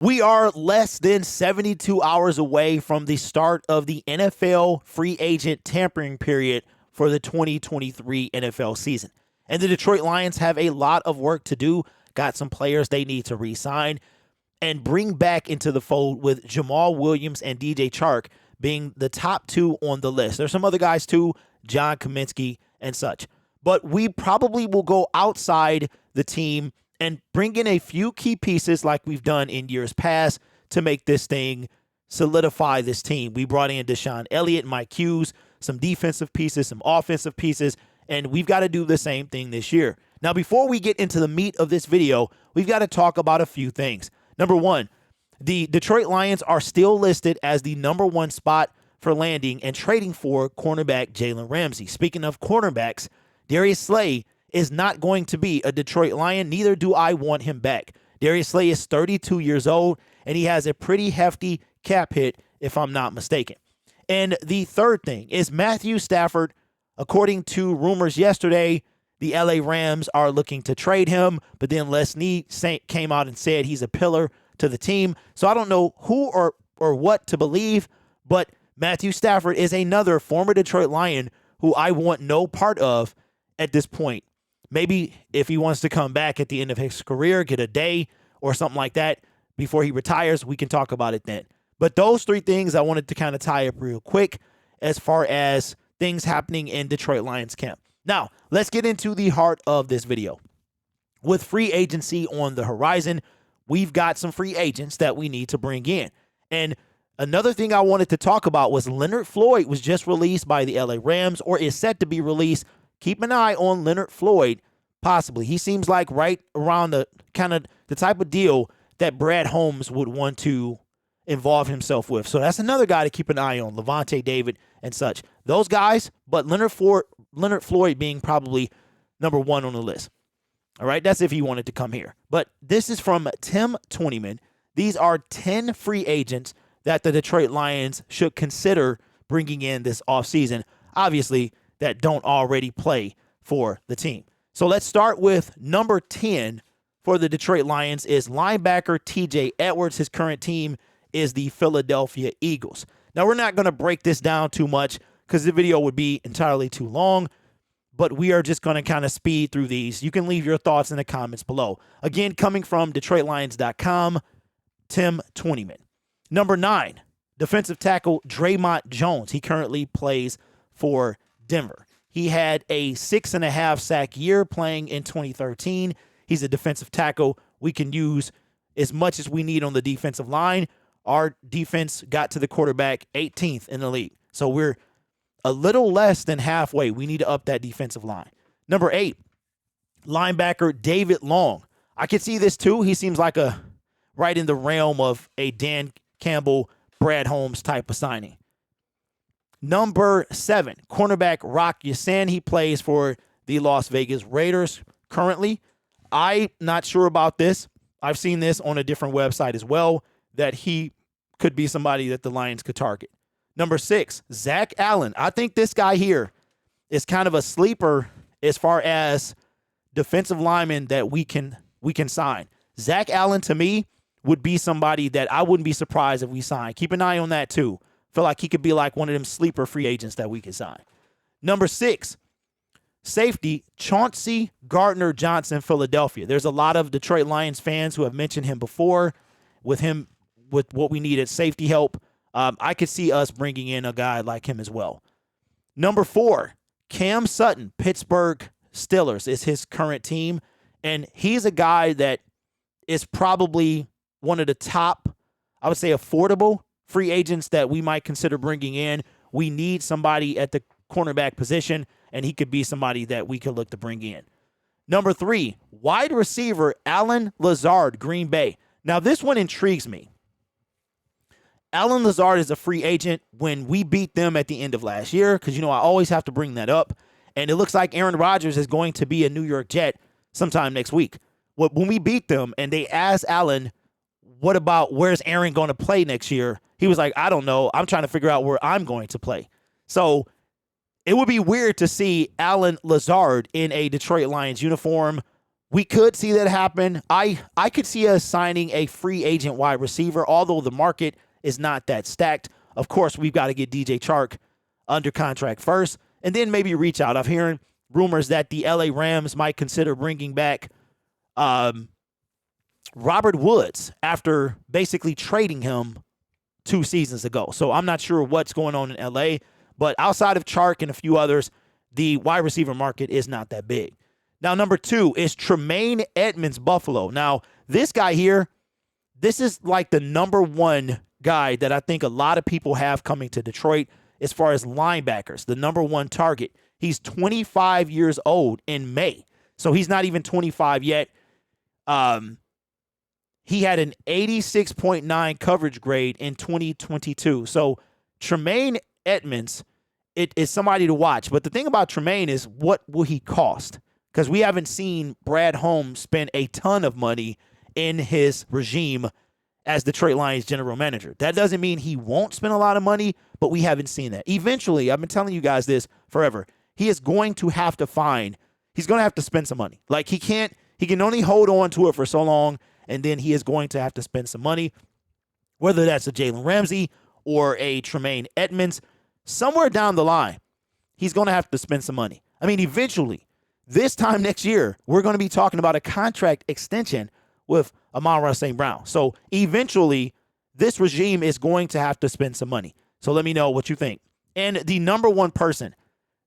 We are less than 72 hours away from the start of the NFL free agent tampering period for the 2023 NFL season. And the Detroit Lions have a lot of work to do. Got some players they need to re-sign and bring back into the fold, with Jamal Williams and DJ Chark being the top two on the list. There's some other guys too, John Kaminsky and such. But we probably will go outside the team and bring in a few key pieces like we've done in years past to make this thing solidify this team. We brought in Deshaun Elliott, Mike Hughes, some defensive pieces, some offensive pieces, and we've got to do the same thing this year. Now, before we get into the meat of this video, we've got to talk about a few things. Number one, the Detroit Lions are still listed as the number one spot for landing and trading for cornerback Jalen Ramsey. Speaking of cornerbacks, Darius Slay is not going to be a Detroit Lion. Neither do I want him back. Darius Slay is 32 years old, and he has a pretty hefty cap hit, if I'm not mistaken. And the third thing is Matthew Stafford. According to rumors yesterday, the LA Rams are looking to trade him, but then Les Snead came out and said he's a pillar to the team. So I don't know who or what to believe, but Matthew Stafford is another former Detroit Lion who I want no part of at this point. Maybe if he wants to come back at the end of his career, get a day or something like that before he retires, we can talk about it then. But those three things I wanted to kind of tie up real quick as far as things happening in Detroit Lions camp. Now, let's get into the heart of this video. With free agency on the horizon, we've got some free agents that we need to bring in. And another thing I wanted to talk about was Leonard Floyd was just released by the LA Rams, or is set to be released. Keep an eye on Leonard Floyd, possibly. He seems like right around the kind of the type of deal that Brad Holmes would want to involve himself with. So that's another guy to keep an eye on, Levante David and such. Those guys, but Leonard Floyd being probably number one on the list. All right, that's if he wanted to come here. But this is from Tim Twentyman. These are 10 free agents that the Detroit Lions should consider bringing in this offseason. Obviously, that don't already play for the team. So let's start with number 10 for the Detroit Lions is linebacker TJ Edwards. His current team is the Philadelphia Eagles. Now, we're not going to break this down too much because the video would be entirely too long, but we are just going to kind of speed through these. You can leave your thoughts in the comments below. Again, coming from DetroitLions.com, Tim Twentyman. Number 9, defensive tackle Draymond Jones. He currently plays for Denver. He had a 6.5 sack year playing in 2013. He's a defensive tackle we can use as much as we need on the defensive line. Our defense got to the quarterback 18th in the league. So we're a little less than halfway. We need to up that defensive line. Number 8, linebacker David Long. I could see this too. He seems like a right in the realm of a Dan Campbell, Brad Holmes type of signing. Number 7, cornerback Rock Ya-Sin. He plays for the Las Vegas Raiders currently. I'm not sure about this. I've seen this on a different website as well, that he could be somebody that the Lions could target. Number 6, Zach Allen. I think this guy here is kind of a sleeper as far as defensive lineman that we can sign. Zach Allen, to me, would be somebody that I wouldn't be surprised if we sign. Keep an eye on that too. Feel like he could be like one of them sleeper free agents that we could sign. Number 6, safety Chauncey Gardner-Johnson, Philadelphia. There's a lot of Detroit Lions fans who have mentioned him before with what we need at safety help. I could see us bringing in a guy like him as well. Number 4, Cam Sutton, Pittsburgh Steelers is his current team. And he's a guy that is probably one of the top, I would say, affordable free agents that we might consider bringing in. We need somebody at the cornerback position, and he could be somebody that we could look to bring in. Number 3, wide receiver Allen Lazard, Green Bay. Now, this one intrigues me. Allen Lazard is a free agent when we beat them at the end of last year, because, I always have to bring that up. And it looks like Aaron Rodgers is going to be a New York Jet sometime next week. When we beat them and they asked Allen, what about where's Aaron going to play next year? He was like, I don't know. I'm trying to figure out where I'm going to play. So it would be weird to see Allen Lazard in a Detroit Lions uniform We could see that happen. I could see us signing a free agent wide receiver, although the market is not that stacked. Of course, we've got to get DJ Chark under contract first, and then maybe reach out. I'm hearing rumors that the LA Rams might consider bringing back Robert Woods after basically trading him 2 seasons ago. So I'm not sure what's going on in LA, but outside of Chark and a few others, the wide receiver market is not that big. Now, number 2 is Tremaine Edmonds, Buffalo. Now, this guy here, this is like the number 1 guy that I think a lot of people have coming to Detroit as far as linebackers, the number 1 target. He's 25 years old in May, so he's not even 25 yet. He had an 86.9 coverage grade in 2022. So Tremaine Edmonds, it is somebody to watch. But the thing about Tremaine is, what will he cost? Because we haven't seen Brad Holmes spend a ton of money in his regime as Detroit Lions general manager. That doesn't mean he won't spend a lot of money, but we haven't seen that. Eventually, I've been telling you guys this forever, he is going to have to he's going to have to spend some money. Like, he can only hold on to it for so long, and then he is going to have to spend some money, whether that's a Jalen Ramsey or a Tremaine Edmonds. Somewhere down the line, he's going to have to spend some money. I mean, eventually, this time next year, we're going to be talking about a contract extension with Amon-Ra St. Brown. So eventually, this regime is going to have to spend some money. So let me know what you think. And the number 1 person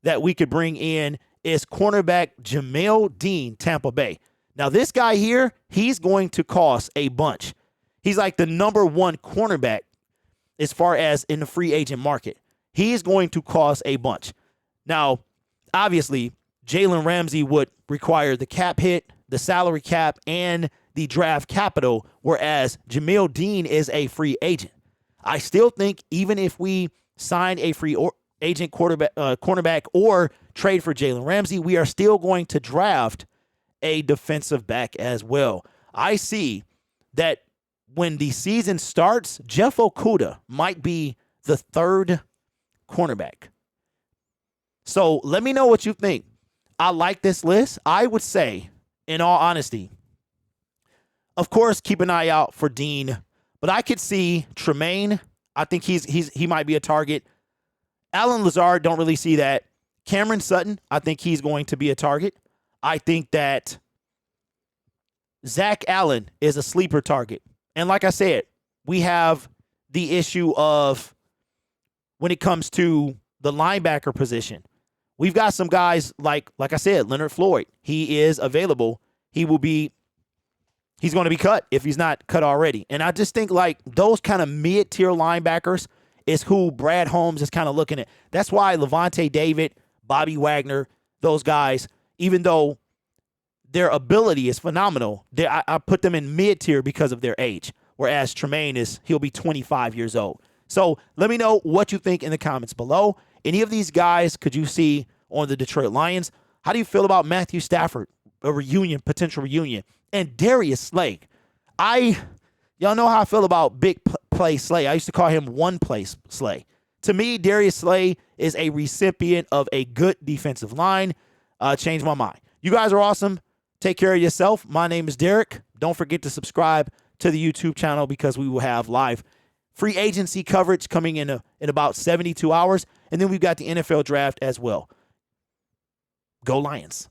that we could bring in is cornerback Jamel Dean, Tampa Bay. Now, this guy here, he's going to cost a bunch. He's like the number 1 cornerback as far as in the free agent market. He is going to cost a bunch. Now, obviously, Jalen Ramsey would require the cap hit, the salary cap, and the draft capital, whereas Jamel Dean is a free agent. I still think even if we sign a free agent cornerback or trade for Jalen Ramsey, we are still going to draft a defensive back as well. I see that when the season starts, Jeff Okudah might be the 3rd cornerback. So let me know what you think. I like this list. I would say, in all honesty, of course, keep an eye out for Dean, but I could see Tremaine. I think he might be a target. Alan Lazard, don't really see that. Cameron Sutton, I think he's going to be a target. I think that Zach Allen is a sleeper target. And like I said, we have the issue of when it comes to the linebacker position. We've got some guys like I said, Leonard Floyd. He is available. He's going to be cut if he's not cut already. And I just think like those kind of mid-tier linebackers is who Brad Holmes is kind of looking at. That's why Levante David, Bobby Wagner, those guys, even though their ability is phenomenal, I put them in mid-tier because of their age, whereas Tremaine he'll be 25 years old. So let me know what you think in the comments below. Any of these guys could you see on the Detroit Lions? How do you feel about Matthew Stafford, a potential reunion, and Darius Slay? Y'all know how I feel about big play Slay. I used to call him one play Slay. To me, Darius Slay is a recipient of a good defensive line. Changed my mind. You guys are awesome. Take care of yourself. My name is Derek. Don't forget to subscribe to the YouTube channel because we will have live free agency coverage coming in about 72 hours. And then we've got the NFL draft as well. Go Lions.